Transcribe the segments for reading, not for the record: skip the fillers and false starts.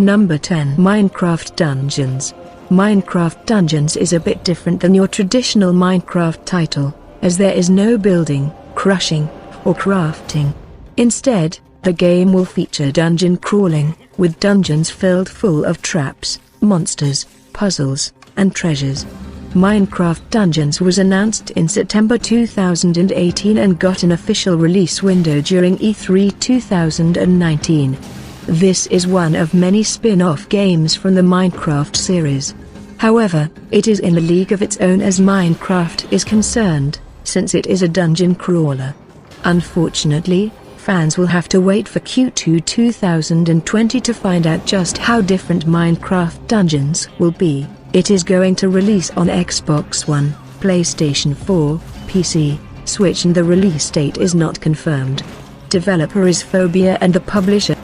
Number 10. Minecraft Dungeons. Minecraft Dungeons is a bit different than your traditional Minecraft title, as there is no building, crushing, or crafting. Instead, the game will feature dungeon crawling, with dungeons filled full of traps, monsters, puzzles, and treasures. Minecraft Dungeons was announced in September 2018 and got an official release window during E3 2019. This is one of many spin-off games from the Minecraft series. However, it is in a league of its own as Minecraft is concerned, since it is a dungeon crawler. Unfortunately, fans will have to wait for Q2 2020 to find out just how different Minecraft Dungeons will be. It is going to release on Xbox One, PlayStation 4, PC, Switch, and the release date is not confirmed. Developer is Phobia and the publisher.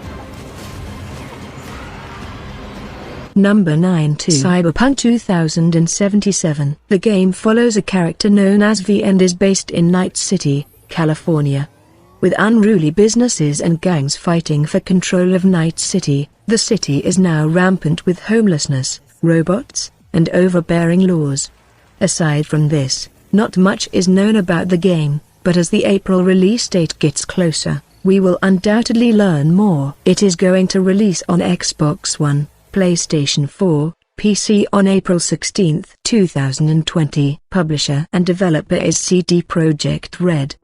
Number 9. Cyberpunk 2077. The game follows a character known as V and is based in Night City, California. With unruly businesses and gangs fighting for control of Night City, the city is now rampant with homelessness, robots, and overbearing laws. Aside from this, not much is known about the game, but as the April release date gets closer, we will undoubtedly learn more. It is going to release on Xbox One, PlayStation 4, PC on April 16, 2020. Publisher and developer is CD Projekt Red.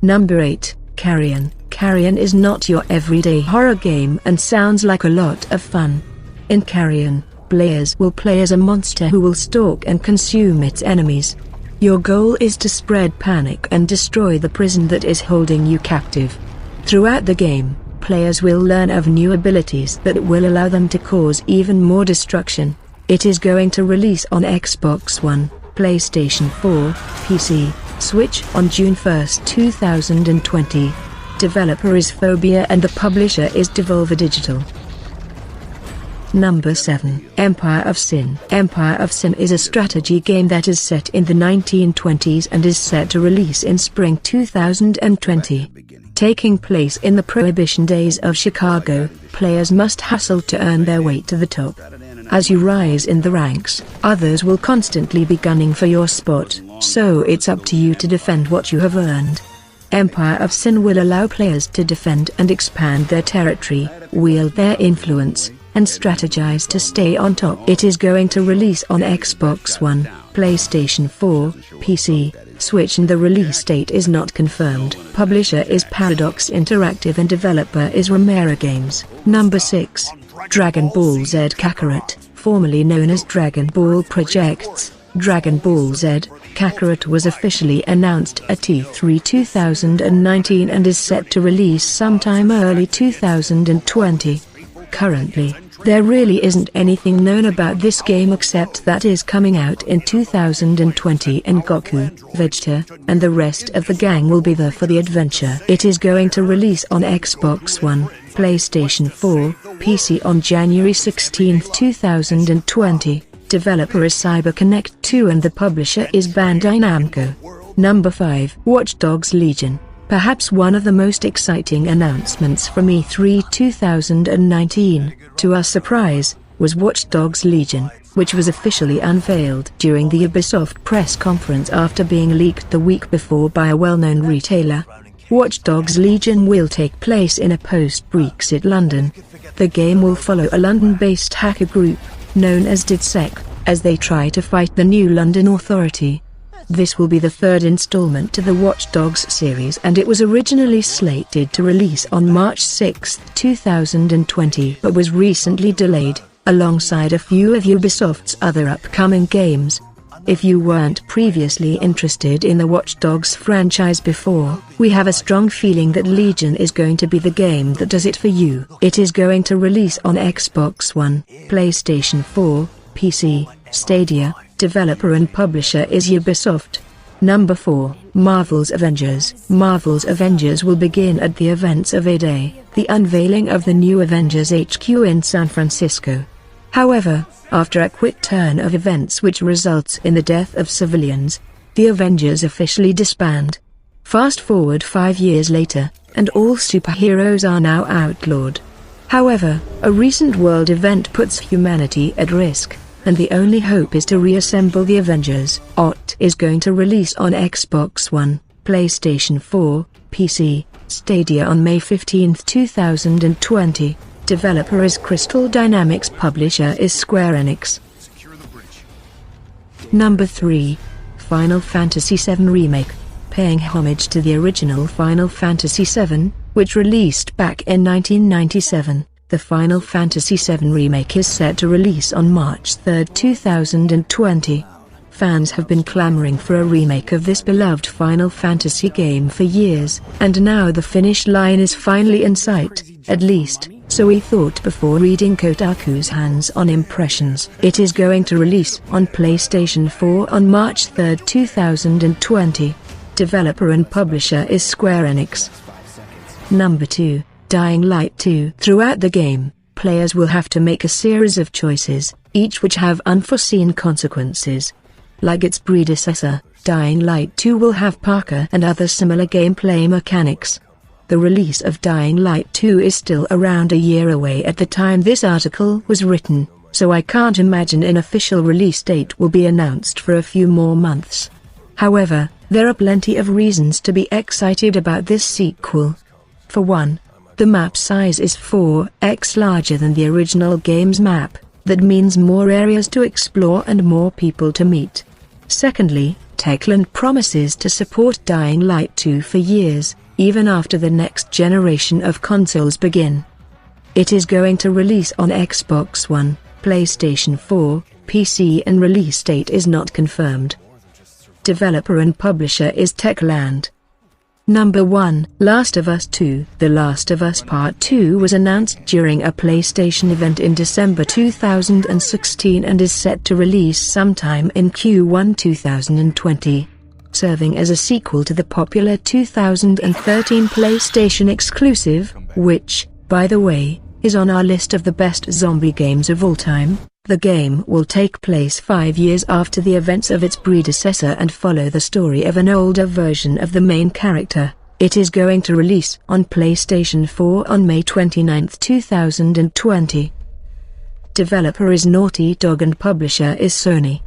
Number 8. Carrion. Carrion is not your everyday horror game and sounds like a lot of fun. In Carrion, players will play as a monster who will stalk and consume its enemies. Your goal is to spread panic and destroy the prison that is holding you captive. Throughout the game, players will learn of new abilities that will allow them to cause even more destruction. It is going to release on Xbox One, PlayStation 4, PC, Switch on June 1, 2020. Developer is Phobia and the publisher is Devolver Digital. Number 7. Empire of Sin. Empire of Sin is a strategy game that is set in the 1920s and is set to release in spring 2020. Taking place in the Prohibition days of Chicago, players must hustle to earn their way to the top. As you rise in the ranks, others will constantly be gunning for your spot, so it's up to you to defend what you have earned. Empire of Sin will allow players to defend and expand their territory, wield their influence, and strategize to stay on top. It is going to release on Xbox One, PlayStation 4, PC, Switch, and the release date is not confirmed. Publisher is Paradox Interactive and developer is Romero Games. Number 6. Dragon Ball Z Kakarot, formerly known as Dragon Ball Projects. Dragon Ball Z Kakarot was officially announced at E3 2019 and is set to release sometime early 2020. Currently, there really isn't anything known about this game except that it is coming out in 2020 and Goku, Vegeta, and the rest of the gang will be there for the adventure. It is going to release on Xbox One, PlayStation 4, PC on January 16, 2020. Developer is CyberConnect 2 and the publisher is Bandai Namco. Number 5. Watch Dogs Legion. Perhaps one of the most exciting announcements from E3 2019, to our surprise, was Watch Dogs Legion, which was officially unveiled during the Ubisoft press conference after being leaked the week before by a well-known retailer. Watch Dogs Legion will take place in a post-Brexit London. The game will follow a London-based hacker group, known as DidSec, as they try to fight the new London Authority. This will be the third installment to the Watch Dogs series and it was originally slated to release on March 6, 2020 but was recently delayed, alongside a few of Ubisoft's other upcoming games. If you weren't previously interested in the Watch Dogs franchise before, we have a strong feeling that Legion is going to be the game that does it for you. It is going to release on Xbox One, PlayStation 4, PC, Stadia. Developer and publisher is Ubisoft. Number 4. Marvel's Avengers. Marvel's Avengers will begin at the events of A-Day, the unveiling of the new Avengers HQ in San Francisco. However, after a quick turn of events which results in the death of civilians, the Avengers officially disband. Fast forward 5 years later, and all superheroes are now outlawed. However, a recent world event puts humanity at risk, and the only hope is to reassemble the Avengers. EXE is going to release on Xbox One, PlayStation 4, PC, Stadia on May 15, 2020. Developer is Crystal Dynamics, publisher is Square Enix. Number 3. Final Fantasy VII Remake. Paying homage to the original Final Fantasy VII, which released back in 1997, the Final Fantasy VII Remake is set to release on March 3, 2020. Fans have been clamoring for a remake of this beloved Final Fantasy game for years, and now the finish line is finally in sight, at least, so we thought before reading Kotaku's hands-on impressions. It is going to release on PlayStation 4 on March 3, 2020. Developer and publisher is Square Enix. Number 2. Dying Light 2. Throughout the game, players will have to make a series of choices, each which have unforeseen consequences. Like its predecessor, Dying Light 2 will have parkour and other similar gameplay mechanics. The release of Dying Light 2 is still around a year away at the time this article was written, so I can't imagine an official release date will be announced for a few more months. However, there are plenty of reasons to be excited about this sequel. For one, the map size is 4x larger than the original game's map. That means more areas to explore and more people to meet. Secondly, Techland promises to support Dying Light 2 for years, even after the next generation of consoles begin. It is going to release on Xbox One, PlayStation 4, PC, and release date is not confirmed. Developer and publisher is Techland. Number 1. Last of Us 2. The Last of Us Part 2 was announced during a PlayStation event in December 2016 and is set to release sometime in Q1 2020. Serving as a sequel to the popular 2013 PlayStation exclusive, which, by the way, is on our list of the best zombie games of all time. The game will take place 5 years after the events of its predecessor and follow the story of an older version of the main character. It is going to release on PlayStation 4 on May 29, 2020. Developer is Naughty Dog and publisher is Sony.